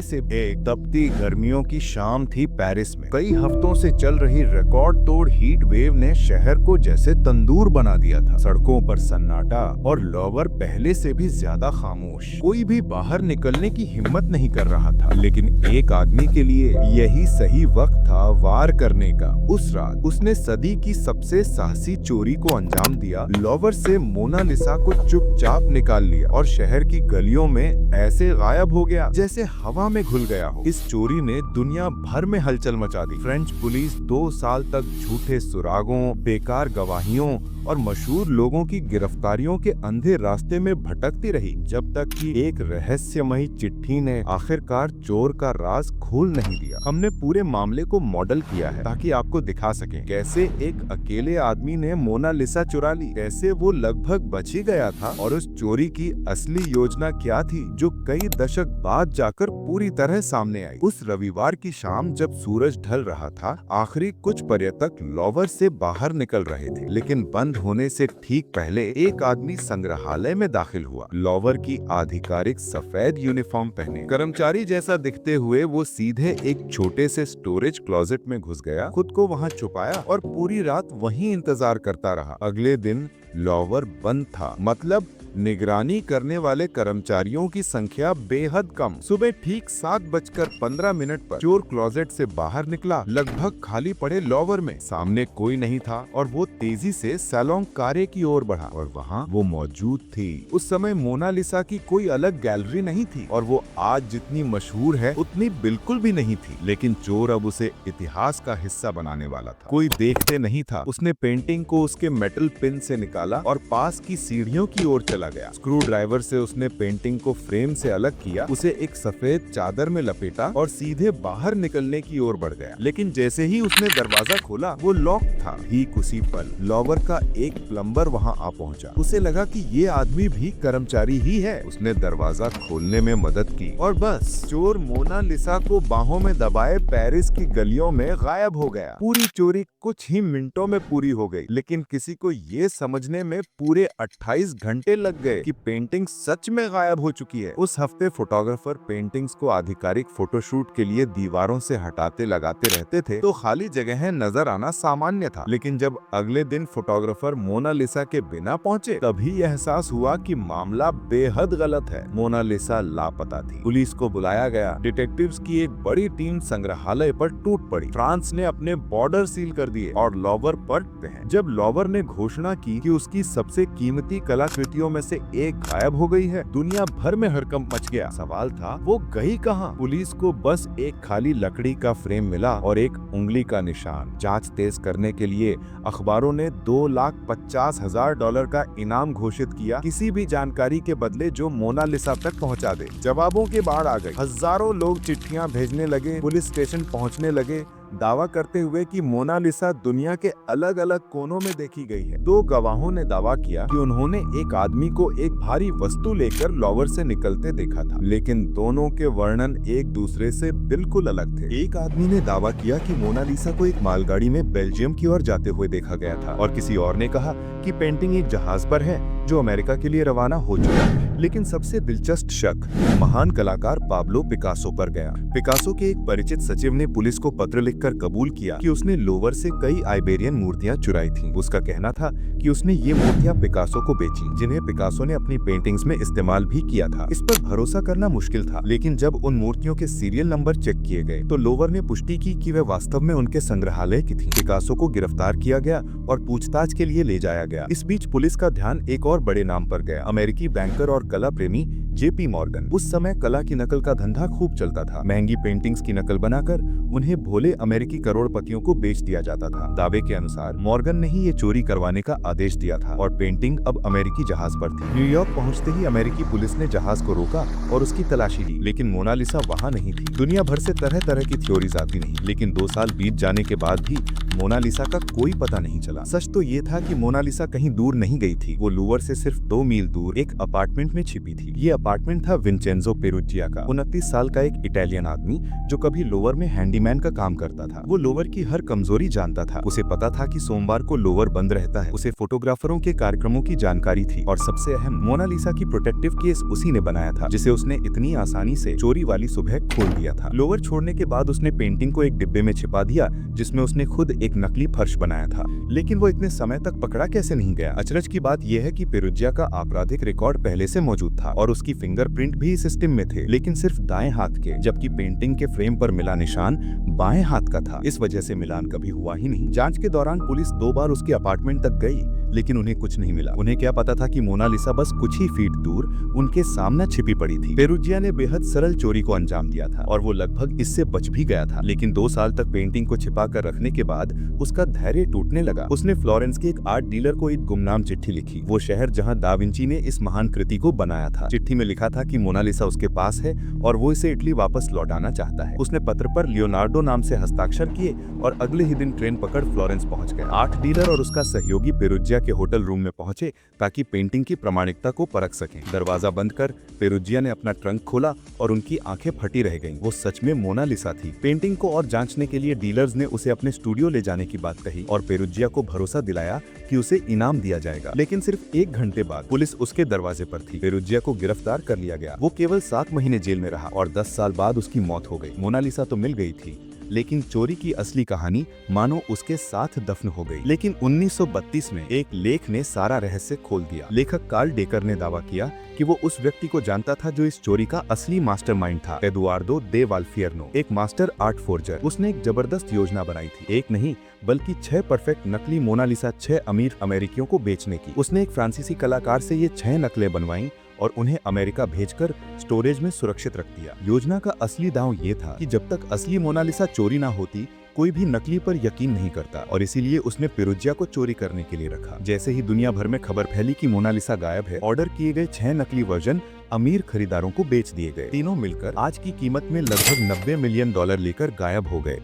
से एक तपती गर्मियों की शाम थी पेरिस में। कई हफ्तों से चल रही रिकॉर्ड तोड़ हीट वेव ने शहर को जैसे तंदूर बना दिया था। सड़कों पर सन्नाटा और लोवर पहले से भी ज्यादा खामोश। कोई भी बाहर निकलने की हिम्मत नहीं कर रहा था, लेकिन एक आदमी के लिए यही सही वक्त था वार करने का। उस रात उसने सदी की सबसे साहसी चोरी को अंजाम दिया। लोवर से मोनालिसा को चुपचाप निकाल लिया और शहर की गलियों में ऐसे गायब हो गया जैसे हवा में घुल गया हो। इस चोरी ने दुनिया भर में हलचल मचा दी। फ्रेंच पुलिस 2 साल तक झूठे सुरागों, बेकार गवाहियों और मशहूर लोगों की गिरफ्तारियों के अंधे रास्ते में भटकती रही, जब तक कि एक रहस्यमयी चिट्ठी ने आखिरकार चोर का राज खोल नहीं दिया। हमने पूरे मामले को मॉडल किया है ताकि आपको दिखा सकें कैसे एक अकेले आदमी ने मोनालिसा चुरा ली, कैसे वो लगभग बच ही गया था और उस चोरी की असली योजना क्या थी जो कई दशक बाद जाकर पूरी तरह सामने आई। उस रविवार की शाम जब सूरज ढल रहा था, आखिरी कुछ पर्यटक लोवर से बाहर निकल रहे थे, लेकिन बंद होने से ठीक पहले एक आदमी संग्रहालय में दाखिल हुआ। लोवर की आधिकारिक सफेद यूनिफॉर्म पहने, कर्मचारी जैसा दिखते हुए वो सीधे एक छोटे से स्टोरेज क्लोजेट में घुस गया, खुद को वहां छुपाया और पूरी रात वहीं इंतजार करता रहा। अगले दिन लोवर बंद था, मतलब निगरानी करने वाले कर्मचारियों की संख्या बेहद कम। सुबह ठीक 7:15 पर चोर क्लोजेट से बाहर निकला, लगभग खाली पड़े लोवर में। सामने कोई नहीं था और वो तेजी से सैलॉन कारे की ओर बढ़ा और वहाँ वो मौजूद थी। उस समय मोनालिसा की कोई अलग गैलरी नहीं थी और वो आज जितनी मशहूर है उतनी बिल्कुल भी नहीं थी, लेकिन चोर अब उसे इतिहास का हिस्सा बनाने वाला था। कोई देखते नहीं था। उसने पेंटिंग को उसके मेटल पिन से निकाला और पास की सीढ़ियों की ओर चला गया। स्क्रू ड्राइवर से उसने पेंटिंग को फ्रेम से अलग किया, उसे एक सफेद चादर में लपेटा और सीधे बाहर निकलने की ओर बढ़ गया। लेकिन जैसे ही उसने दरवाजा खोला, वो लॉक था। ठीक उसी पल लोवर का एक प्लम्बर वहां आ पहुंचा। उसे लगा कि ये आदमी भी कर्मचारी ही है। उसने दरवाजा खोलने में मदद की और बस चोर मोनालिसा को बाहों में दबाए पेरिस की गलियों में गायब हो गया। पूरी चोरी कुछ ही मिनटों में पूरी हो गई, लेकिन किसी को ये समझने में पूरे 28 घंटे लग गए कि पेंटिंग सच में गायब हो चुकी है। उस हफ्ते फोटोग्राफर पेंटिंग्स को आधिकारिक फोटोशूट के लिए दीवारों से हटाते लगाते रहते थे, तो खाली जगहें नजर आना सामान्य था। लेकिन जब अगले दिन फोटोग्राफर मोनालिसा के बिना पहुंचे, तभी एहसास हुआ कि मामला बेहद गलत है। मोनालिसा लापता थी। पुलिस को बुलाया गया। डिटेक्टिव्स की एक बड़ी टीम संग्रहालय पर टूट पड़ी। फ्रांस ने अपने बॉर्डर सील कर दिए और लोवर पर हैं। जब लोवर ने घोषणा की कि उसकी सबसे कीमती कलाकृतियों में से एक गायब हो गई है, दुनिया भर में हड़कंप मच गया। सवाल था, वो गई कहाँ? पुलिस को बस एक खाली लकड़ी का फ्रेम मिला और एक उंगली का निशान। जांच तेज करने के लिए अखबारों ने $2,50,000 का इनाम घोषित किया, किसी भी जानकारी के बदले जो मोनालिसा तक पहुंचा दे। जवाबों की बाढ़ आ गई। हजारों लोग चिट्ठियां भेजने लगे, पुलिस स्टेशन पहुंचने लगे, दावा करते हुए कि मोनालिसा दुनिया के अलग अलग कोनों में देखी गई है। 2 गवाहों ने दावा किया कि उन्होंने एक आदमी को एक भारी वस्तु लेकर लोवर से निकलते देखा था, लेकिन दोनों के वर्णन एक दूसरे से बिल्कुल अलग थे। एक आदमी ने दावा किया कि मोनालिसा को एक मालगाड़ी में बेल्जियम की ओर जाते हुए देखा गया था और किसी और ने कहा कि पेंटिंग एक जहाज पर है जो अमेरिका के लिए रवाना हो चुका है। लेकिन सबसे दिलचस्प शक महान कलाकार पाब्लो पिकासो पर गया। पिकासो के एक परिचित सचिव ने पुलिस को पत्र लिखकर कबूल किया कि उसने लोवर से कई आइबेरियन मूर्तियां चुराई थीं। उसका कहना था कि उसने ये मूर्तियां पिकासो को बेची, जिन्हें पिकासो ने अपनी पेंटिंग्स में इस्तेमाल भी किया था। इस पर भरोसा करना मुश्किल था, लेकिन जब उन मूर्तियों के सीरियल नंबर चेक किए गए तो लोवर ने पुष्टि की कि वे वास्तव में उनके संग्रहालय की थी। पिकासो को गिरफ्तार किया गया और पूछताछ के लिए ले जाया गया। इस बीच पुलिस का ध्यान एक और बड़े नाम पर गया, अमेरिकी बैंकर और कला प्रेमी जेपी मॉर्गन। उस समय कला की नकल का धंधा खूब चलता था। महंगी पेंटिंग्स की नकल बनाकर उन्हें भोले अमेरिकी करोड़पतियों को बेच दिया जाता था। दावे के अनुसार मॉर्गन ने ही ये चोरी करवाने का आदेश दिया था और पेंटिंग अब अमेरिकी जहाज पर थी। न्यूयॉर्क पहुंचते ही अमेरिकी पुलिस ने जहाज को रोका और उसकी तलाशी ली, लेकिन मोनालिसा वहां नहीं थी। दुनिया भर से तरह तरह की थ्योरीज आती नहीं, लेकिन 2 साल बीत जाने के बाद भी मोनालिसा का कोई पता नहीं चला। सच तो ये था कि मोनालिसा कहीं दूर नहीं गई थी। वो लूवर से सिर्फ 2 मील दूर एक अपार्टमेंट में छिपी थी। ये अपार्टमेंट था विंचेंजो पेरुजिया का, 29 साल का एक इटालियन आदमी जो कभी लोवर में हैंडीमैन का काम करता था। वो लोवर की हर कमजोरी जानता था। उसे पता था कि सोमवार को लोवर बंद रहता है। उसे फोटोग्राफरों के कार्यक्रमों की जानकारी थी और सबसे अहम, मोनालिसा की प्रोटेक्टिव केस उसी ने बनाया था, जिसे उसने इतनी आसानी से चोरी वाली सुबह खोल दिया था। लोवर छोड़ने के बाद उसने पेंटिंग को एक डिब्बे में छिपा दिया जिसमें उसने खुद एक नकली फर्श बनाया था। लेकिन वो इतने समय तक पकड़ा कैसे नहीं गया? अचरज की बात यह है कि पेरुजिया का आपराधिक रिकॉर्ड पहले से मौजूद था और उसकी फिंगरप्रिंट भी सिस्टम में थे, लेकिन सिर्फ दाएं हाथ के, जबकि पेंटिंग के फ्रेम पर मिला निशान बाएं हाथ का था। इस वजह से मिलान कभी हुआ ही नहीं। जांच के दौरान पुलिस 2 बार उसके अपार्टमेंट तक गई, लेकिन उन्हें कुछ नहीं मिला। उन्हें क्या पता था कि मोनालिसा बस कुछ ही फीट दूर उनके सामने छिपी पड़ी थी। पेरुजिया ने बेहद सरल चोरी को अंजाम दिया था और वो लगभग इससे बच भी गया था। लेकिन 2 साल तक पेंटिंग को छिपा कर रखने के बाद उसका धैर्य टूटने लगा। उसने फ्लोरेंस के एक आर्ट डीलर को एक गुमनाम चिट्ठी लिखी, वो शहर जहां दा विंची ने इस महान कृति को बनाया था। चिट्ठी में लिखा था कि मोनालिसा उसके पास है और वो इसे इटली वापस लौटाना चाहता है। उसने पत्र पर लियोनार्डो नाम से हस्ताक्षर किए और अगले ही दिन ट्रेन पकड़ फ्लोरेंस पहुंच गया। आर्ट डीलर और उसका सहयोगी पेरुजिया के होटल रूम में पहुंचे ताकि पेंटिंग की प्रामाणिकता को परख सकें। दरवाजा बंद कर पेरुजिया ने अपना ट्रंक खोला और उनकी आंखें फटी रह गईं। वो सच में मोनालिसा थी। पेंटिंग को और जांचने के लिए डीलर्स ने उसे अपने स्टूडियो ले जाने की बात कही और पेरुजिया को भरोसा दिलाया कि उसे इनाम दिया जाएगा। लेकिन सिर्फ 1 घंटे बाद पुलिस उसके दरवाजे पर थी। पेरुजिया को गिरफ्तार कर लिया गया। वो केवल 7 महीने जेल में रहा और 10 साल बाद उसकी मौत हो गई। मोनालिसा तो मिल गई थी, लेकिन चोरी की असली कहानी मानो उसके साथ दफन हो गई। लेकिन 1932 में एक लेख ने सारा रहस्य खोल दिया। लेखक कार्ल डेकर ने दावा किया कि वो उस व्यक्ति को जानता था जो इस चोरी का असली मास्टरमाइंड था, एदुआर्दो दे वाल्फियरनो, एक मास्टर आर्ट फोर्जर। उसने एक जबरदस्त योजना बनाई थी, एक नहीं बल्कि 6 परफेक्ट नकली मोनालिसा 6 अमीर अमेरिकियों को बेचने की। उसने एक फ्रांसीसी कलाकार से ये 6 नकलें बनवाई और उन्हें अमेरिका भेजकर स्टोरेज में सुरक्षित रख दिया। योजना का असली दांव ये था कि जब तक असली मोनालिसा चोरी ना होती, कोई भी नकली पर यकीन नहीं करता और इसीलिए उसने पेरुजिया को चोरी करने के लिए रखा। जैसे ही दुनिया भर में खबर फैली कि मोनालिसा गायब है, ऑर्डर किए गए 6 नकली वर्जन अमीर खरीदारों को बेच दिए गए। तीनों मिलकर आज की कीमत में लगभग $90 मिलियन लेकर गायब हो गए।